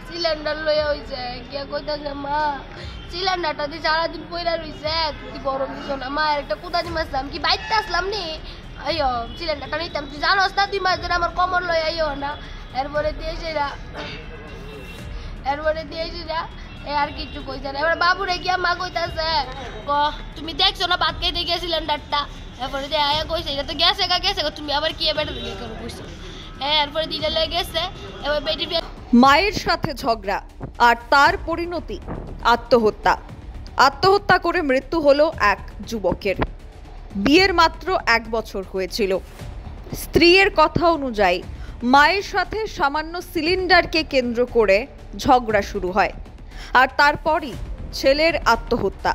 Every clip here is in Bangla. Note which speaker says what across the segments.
Speaker 1: সিলিন্ডার লইয়া হইছে গিয়া কইতাছে মা সিলিন্ডারটা দিয়ে সারাদিন পইরা রইছে তুই গরম দিছ না মা একটা কুদা নিয়ে আসলাম কি বাইতে আসলাম নি আইও সিলিন্ডারটা নিতাম তুই জানোস না 2 মাস ধরে আমার কমর লই আইও না এরপরে দিয়েছি না এ আর কিছু কইছে না এবার বাবুরে গিয়া মা কইতাছে ক তুমি দেখছো না ভাত খাইতে গিয়ে সিলিন্ডারটা এরপরে দিয়ে আয়া কইছে এটা তো গেছে তুমি আবার কি এবার দিয়ে করো কইছো এরপরে দিটা লেগে গেছে এবার বেটি
Speaker 2: মায়ের সাথে ঝগড়া আর তার পরিণতি আত্মহত্যা করে মৃত্যু হলো এক যুবকের। বিয়ের মাত্র 1 বছর হয়েছিল। স্ত্রীর কথা অনুযায়ী মায়ের সাথে সামান্য সিলিন্ডারকে কেন্দ্র করে ঝগড়া শুরু হয় আর তারপরই ছেলের আত্মহত্যা।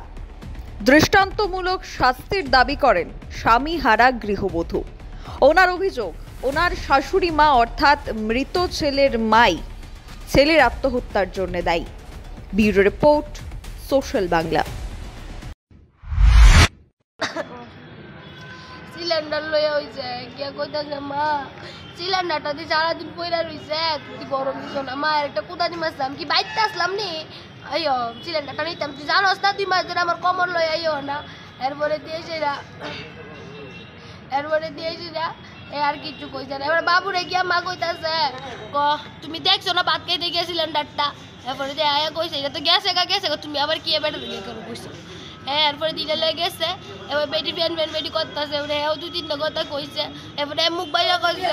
Speaker 2: দৃষ্টান্তমূলক শাস্তির দাবি করেন স্বামীহারা গৃহবধূ। ওনার অভিযোগ ওনার শাশুড়ি মা অর্থাৎ মৃত ছেলের মাই ছেলের আত্মহত্যার জন্য দায়ী। Bureau report, social Bangla.
Speaker 1: Cylinder লইয়া হইছে গিয়া কইতাছে মা সিলিন্ডারটা দিয়ে সারাদিন পইরা রইছে তুই গরম দিছ না মা একটা কুদা নিয়ে আসলাম কি বাইতে আসলাম নি আইও সিলিন্ডারটা নিতাম তুই জানোস না 2 মাস ধরে আমার কমর লই আইও না এরপরে দিয়েছি না এ আর কিছু কইছে না এবার বাবুরে গিয়া মা কইতাছে ক তুমি দেখছো না ভাত খাইতে গিয়ে সিলিন্ডারটা এরপরে দিয়ে আয়া কইছে এটা তো গেছে তুমি আবার কি এবার দিয়ে করো কইছো এরপরে দিটা লেগে গেছে এবার বেটি বেটি করতেছে এবারে এও 2-3টা কথা কইছে এবারে মুখ বাইয়া কইছে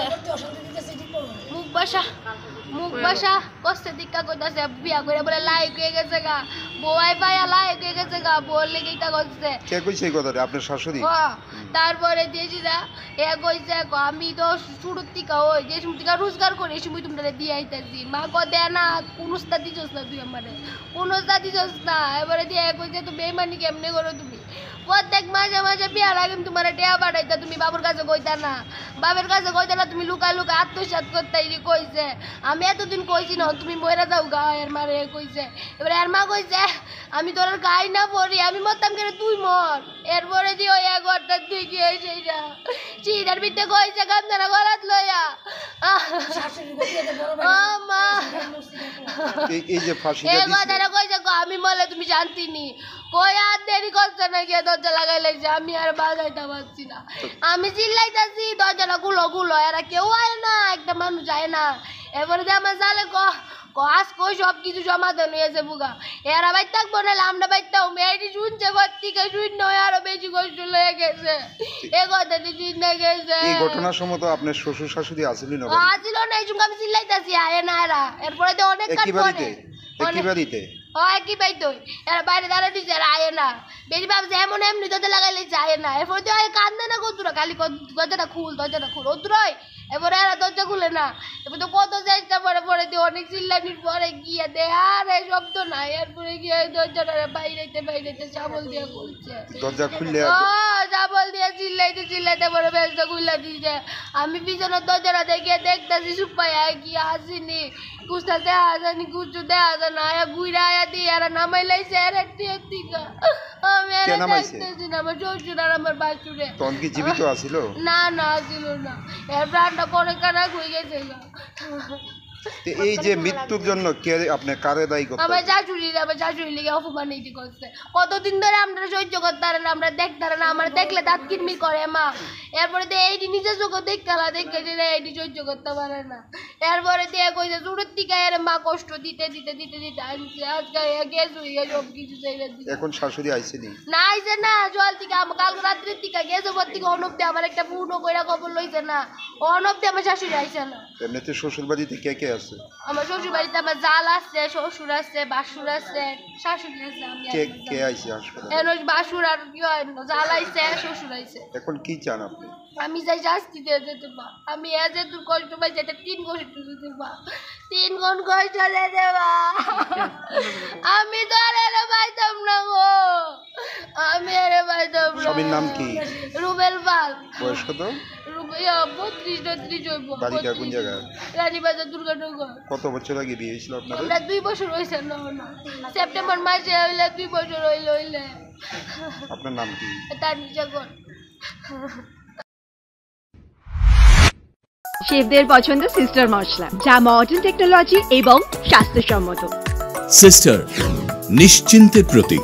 Speaker 1: মুখ বাসা কষ্টে দিক্কা কইতাছে বিয়া করে বলে লাইক হয়ে গেছে গা বউয়াই পায়া লাইক হয়ে গেছে গা বউর লেগে এটা কইছে
Speaker 3: কে কইছে এই কথাটা আপনার শাশুড়ি?
Speaker 1: তারপরে দিয়েছি না এ কইছে আমি তো শুরুর থেকে ওই যে সময় থেকে রোজগার করি এই সময় তোমরা দিয়ে আইতাছি মা কদে না কোনস্তা দিছস না তুই আমারে কোনস্তা দিছস না এবারে দিয়ে কইছে তো বেইমানি কেমনে করো তুমি প্রত্যেক মাঝে বিয়ার আগে তোমার টেয়া পাঠাইতা তুমি বাবুর কাছে কইতা না বাবার কাছে কইতা না তুমি লুকা আত্মসাৎ করতাই কইছে আমি এতদিন কইছি না তুমি মরে যাও গা এর মারে কইছে এবারে এর মা কইছে আমি তোর গাই না পড়ি আমি মরতাম কেন তুই মর এরপরে দিও এক ঘরটা তুই কি হয়েছে চিটার ভিতরে কইছে গামছানা গলাত লইয়া মা
Speaker 3: এই যে ফাঁসি
Speaker 1: এই কথাটা কইছে আমি মরলে তুমি শান্তি নি কই আর দেরি করছে না গিয়ে দরজা লাগাই লাগছে আমি আর বাজাইতে পারছি না আমি চিল্লাইতেছি দরজাটা গুলো এরা কেউ আয় না একটা মানুষ আয় না এবারে আমার জালে আজ কই সব কিছু সমাধান হয়েছে বুগা এরা বাইর থাকবো না আমরা বাইর থাকবো মেয়েটি শুনছে থেকে শূন্য আরো বেশি কষ্ট লয়ে গেছে এ কথাটি শুনে গেছে।
Speaker 3: এই ঘটনার সময় তো আপনার শ্বশুর শাশুড়ি আসিল না?
Speaker 1: আসিল না এই সঙ্গে আমি চিল্লাইতেছি আয় না এরা এরপরে তো অনেক
Speaker 3: একই বাড়িতে
Speaker 1: একই পাইতো এরা বাইরে দাঁড়িয়ে দিচ্ছে এরা আয় না বেশি ভাবছে এমনি দরজা লাগাইলে যায় না এরপরে তো কান্দে না কতুরা খালি দরজাটা খুল অতুরয় এবারে এরা দরজা খুলে না এবার তো কত চেষ্টা পরে দিয়ে অনেক চিল্লানির পরে গিয়ে দে আর এই শব্দ নাই এরপরে গিয়ে দরজাটা বাইরেতে চাবল দিয়ে খুলছে
Speaker 3: দরজা খুললে
Speaker 1: চাবল দিয়ে চিল্লাইতে পরে বেলটা খুললা দিয়েছে আমি পিছনের দরজাটা দেখতেছি সুপাই কি আসিনি কুস্তা দেয়া আসেনি কুচু দেয়া আসে না বুড়া আয়া দিয়ে এরা নামাই লাইছে এর দিকে আমি এরা দেখতেছি না আমার শ্বশুর আর আমার বাসুরে
Speaker 3: তখন কি জীবিত আছিল?
Speaker 1: না আসিল না এর প্রাণটা পরে কানা হয়ে গেছে।
Speaker 3: এই যে মৃত্যুর জন্য কে আপনি কারে দায়ী করতে?
Speaker 1: আমার শাশুড়ি লিগে অপমানিত করছে কতদিন ধরে আমরা সহ্য করতে পারে না আমরা দেখতে পারে না আমার দেখলে দাঁত কিরমির করে মা এরপরে দিয়ে এইটি নিজের চোখে দেখে এইটি সহ্য করতে পারে না এরপরে দিয়ে কইছে শুরুর থেকে এর মা কষ্ট দিতে আনছে আজকে গেছে সব কিছু
Speaker 3: এখন শাশুড়ি আইসেনি
Speaker 1: না আইছে না জল থেকে আমার কাল রাত্রির থেকে গেছে পর থেকে অনবদে আমার একটা পূর্ণ কইরা খবর লইছে না অনবদে আমার শাশুড়ি আইছে না।
Speaker 3: এমনিতে শ্বশুর বাড়িতে কে আছে?
Speaker 1: আমার শ্বশুর বাড়িতে আমার জাল আছে শ্বশুর আছে বাসুর আছে শাশুড়ি আছে আমি
Speaker 3: কে আইছে হাসপাতালে?
Speaker 1: এনজ বাসুর আর কি হয় জাল আইছে শ্বশুর আইছে।
Speaker 3: এখন কি চান আপনি?
Speaker 1: আমি যাই শাস্তি দিয়ে যেতে পা আমি এজ তোর কষ্ট পাই যেতে 3 কষ্ট দিতে পা 3 গুণ কষ্ট দিতে পা আমি তো আর এর পাইতাম না গো আমি এর পাইতাম না।
Speaker 3: স্বামীর নাম কি?
Speaker 1: রুবেল পাল।
Speaker 3: বয়স কত?
Speaker 1: 32 হইব।
Speaker 3: বাড়িটা কোন জায়গায়?
Speaker 1: রানীবাজার দুর্গানগর।
Speaker 3: কত বছর আগে বিয়ে হয়েছিল আপনাদের?
Speaker 1: আমরা 2 বছর হইছে না সেপ্টেম্বর মাসে হইলে 2 বছর হইলে।
Speaker 3: আপনার নাম কি?
Speaker 1: তার নিজাগর।
Speaker 4: শেফদের পছন্দ সিস্টার মশলা, যা মডার্ন টেকনোলজি এবং স্বাস্থ্যসম্মত।
Speaker 5: সিস্টার, নিশ্চিন্তের প্রতীক।